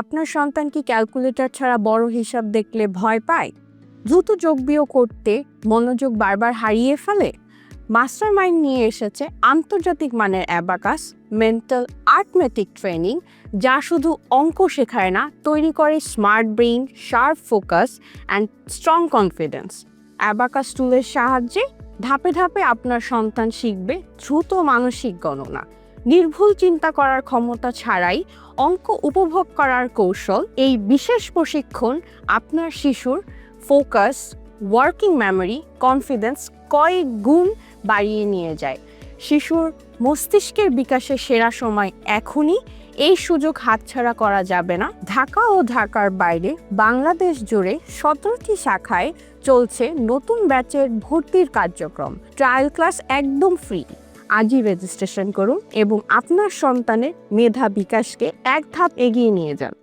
আপনার সন্তান কি ক্যালকুলেটর ছাড়া বড় হিসাব দেখলে ভয় পায়? দ্রুত যোগ বিয়োগ করতে মনোযোগ বারবার হারিয়ে ফেলে? মাস্টার মাইন্ড নিয়ে এসেছে আন্তর্জাতিক মানের অ্যাবাকাস মেন্টাল আর্থমেটিক ট্রেনিং, যা শুধু অঙ্ক শেখায় না, তৈরি করে smart brain, sharp focus and strong confidence. Abacus টুলের সাহায্যে ধাপে ধাপে আপনার সন্তান শিখবে দ্রুত মানসিক গণনা, নির্ভুল চিন্তা করার ক্ষমতা ছাড়াই অঙ্ক উপভোগ করার কৌশল। এই বিশেষ প্রশিক্ষণ আপনার শিশুর ফোকাস, ওয়ার্কিং মেমোরি, কনফিডেন্স কয়েক গুণ বাড়িয়ে নিয়ে যায়। শিশুর মস্তিষ্কের বিকাশের সেরা সময় এখনই। এই সুযোগ হাতছাড়া করা যাবে না। ঢাকা ও ঢাকার বাইরে বাংলাদেশ জুড়ে 17টি শাখায় চলছে নতুন ব্যাচের ভর্তির কার্যক্রম। ট্রায়াল ক্লাস একদম ফ্রি। আজই রেজিস্ট্রেশন করুন এবং আপনার সন্তানের মেধা বিকাশকে এক ধাপ এগিয়ে নিয়ে যান।